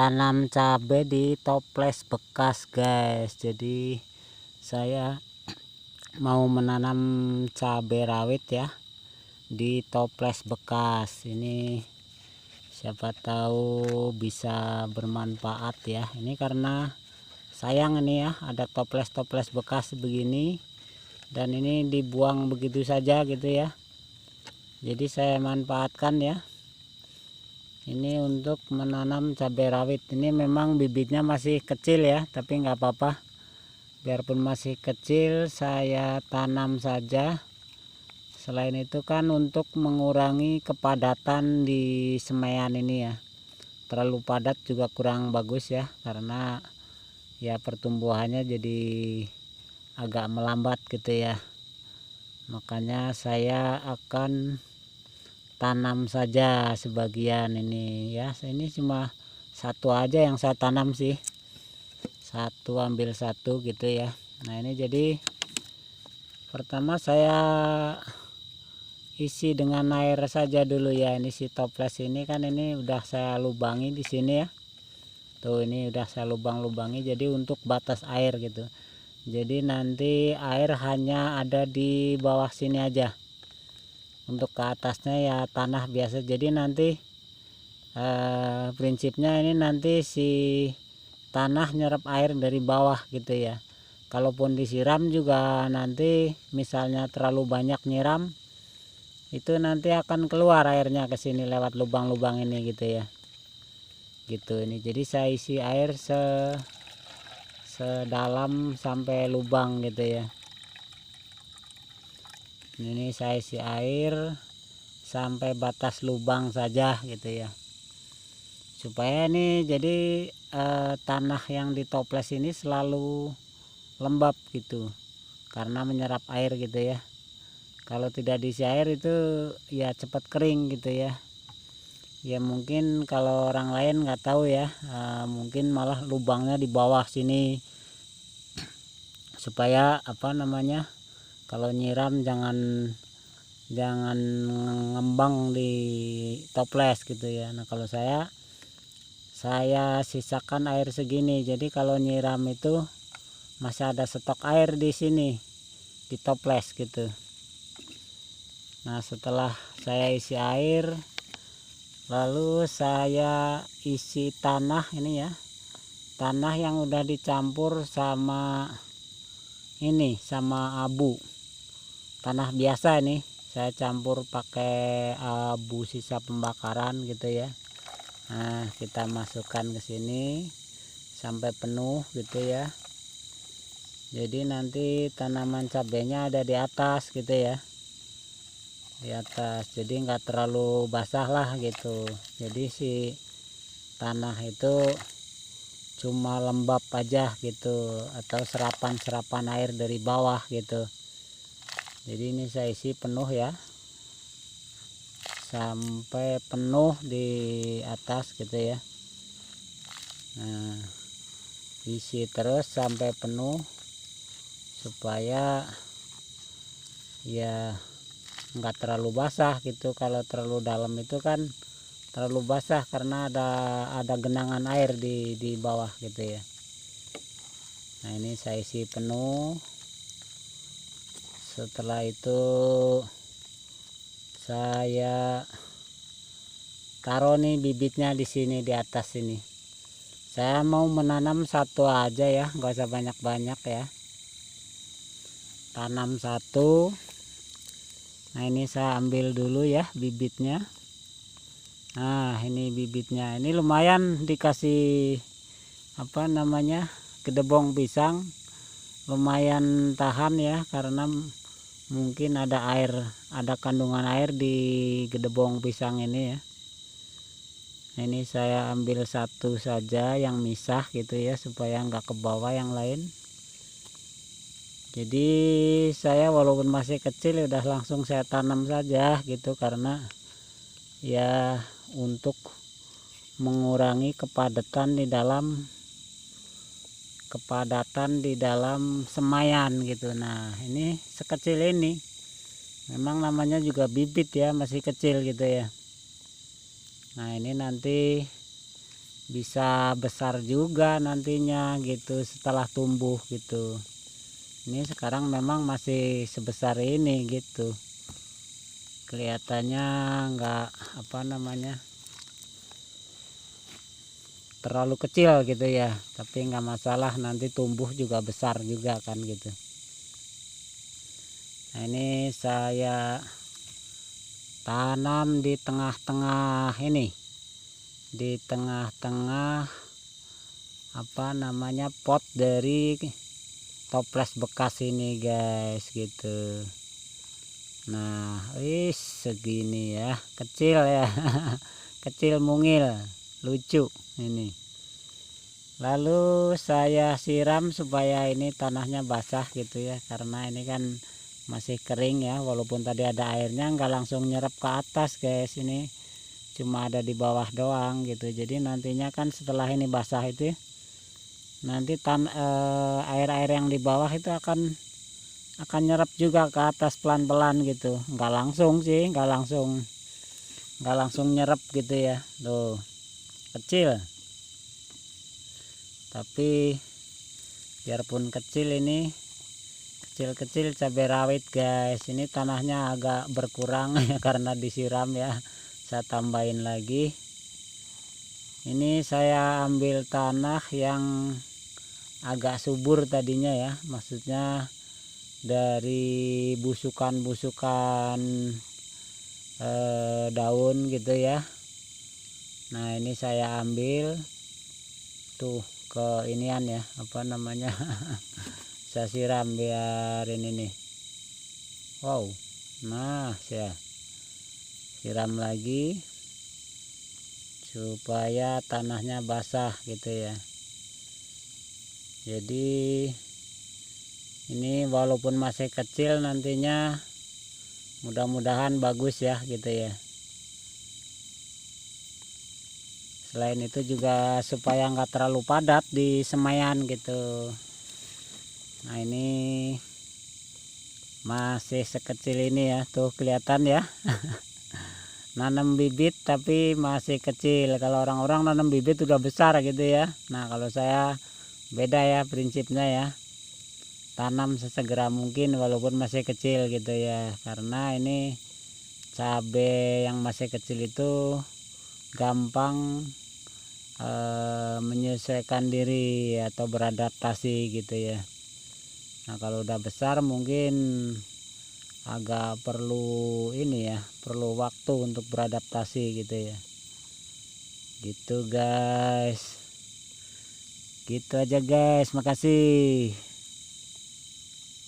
tanam cabai di toples bekas, guys. Jadi saya mau menanam cabai rawit ya di toples bekas. Ini siapa tahu bisa bermanfaat ya. Ini karena sayang ini ya, ada toples-toples bekas begini dan ini dibuang begitu saja gitu ya. Jadi saya manfaatkan ya. Ini untuk menanam cabai rawit. Ini memang bibitnya masih kecil ya, tapi nggak apa-apa. Biarpun masih kecil, saya tanam saja. Selain itu kan untuk mengurangi kepadatan di semaian ini ya. Terlalu padat juga kurang bagus ya, karena ya pertumbuhannya jadi agak melambat gitu ya. Makanya saya akan tanam saja sebagian ini ya. Ini cuma satu aja yang saya tanam sih, satu ambil satu gitu ya. Nah ini jadi pertama saya isi dengan air saja dulu ya. Ini si toples ini kan ini udah saya lubangi di sini ya. Tuh ini udah saya lubang-lubangi jadi untuk batas air gitu. Jadi nanti air hanya ada di bawah sini aja. Untuk ke atasnya ya tanah biasa. Jadi nanti prinsipnya ini nanti si tanah nyerap air dari bawah gitu ya. Kalaupun disiram juga nanti misalnya terlalu banyak nyiram, itu nanti akan keluar airnya ke sini lewat lubang-lubang ini gitu ya. Gitu ini. Jadi saya isi air sedalam sampai lubang gitu ya. Ini saya isi air sampai batas lubang saja gitu ya, supaya ini jadi tanah yang di toples ini selalu lembab gitu karena menyerap air gitu ya. Kalau tidak diisi air itu ya cepat kering gitu ya. Ya mungkin kalau orang lain nggak tahu ya, mungkin malah lubangnya di bawah sini supaya apa namanya, kalau nyiram jangan ngembang di toples gitu ya. Nah kalau saya sisakan air segini, jadi kalau nyiram itu masih ada stok air di sini di toples gitu. Nah setelah saya isi air, lalu saya isi tanah ini ya, tanah yang udah dicampur sama ini, sama abu tanah biasa. Ini saya campur pakai abu sisa pembakaran gitu ya. Nah kita masukkan ke sini sampai penuh gitu ya. Jadi nanti tanaman cabenya ada di atas gitu ya, di atas, jadi nggak terlalu basah lah gitu. Jadi si tanah itu cuma lembab aja gitu, atau serapan air dari bawah gitu. Jadi ini saya isi penuh ya, sampai penuh di atas gitu ya. Nah isi terus sampai penuh supaya ya nggak terlalu basah gitu. Kalau terlalu dalam itu kan terlalu basah karena ada genangan air di bawah gitu ya. Nah ini saya isi penuh. Setelah itu saya taruh nih bibitnya di sini di atas sini. Saya mau menanam satu aja ya, nggak usah banyak-banyak ya. Tanam satu. Nah ini saya ambil dulu ya bibitnya. Nah ini bibitnya, ini lumayan dikasih apa namanya, gedebong pisang, lumayan tahan ya, karena mungkin ada air, ada kandungan air di gedebong pisang ini ya. Nah, ini saya ambil satu saja yang misah gitu ya, supaya nggak ke bawah yang lain. Jadi saya walaupun masih kecil udah langsung saya tanam saja gitu, karena ya untuk mengurangi kepadatan di dalam semaian gitu. Nah ini sekecil ini memang namanya juga bibit ya, masih kecil gitu ya. Nah ini nanti bisa besar juga nantinya gitu setelah tumbuh gitu. Ini sekarang memang masih sebesar ini gitu, kelihatannya nggak terlalu kecil gitu ya, tapi nggak masalah, nanti tumbuh juga besar juga kan gitu. Nah ini saya tanam di tengah-tengah ini, di tengah-tengah pot dari toples bekas ini guys gitu. Nah segini ya, kecil ya kecil mungil lucu ini. Lalu saya siram supaya ini tanahnya basah gitu ya, karena ini kan masih kering ya, walaupun tadi ada airnya nggak langsung nyerap ke atas guys, ini cuma ada di bawah doang gitu. Jadi nantinya kan setelah ini basah itu nanti air-air yang di bawah itu akan nyerap juga ke atas pelan-pelan gitu, nggak langsung sih, nggak langsung nyerap gitu ya. Tuh kecil, tapi biarpun kecil, ini kecil-kecil cabai rawit guys. Ini tanahnya agak berkurang ya karena disiram ya, saya tambahin lagi. Ini saya ambil tanah yang agak subur tadinya ya, maksudnya dari busukan-busukan daun gitu ya. Nah ini saya ambil tuh ke inian ya, saya siram biar ini nih, wow. Nah saya siram lagi supaya tanahnya basah gitu ya. Jadi ini walaupun masih kecil, nantinya mudah-mudahan bagus ya gitu ya. Selain itu juga supaya nggak terlalu padat di semaian gitu. Nah ini masih sekecil ini ya, tuh kelihatan ya nanam bibit tapi masih kecil. Kalau orang-orang nanam bibit udah besar gitu ya. Nah kalau saya beda ya prinsipnya ya, tanam sesegera mungkin walaupun masih kecil gitu ya, karena ini cabai yang masih kecil itu gampang menyesuaikan diri atau beradaptasi gitu ya. Nah kalau udah besar mungkin agak perlu ini ya, perlu waktu untuk beradaptasi gitu ya. Gitu guys, gitu aja guys, makasih.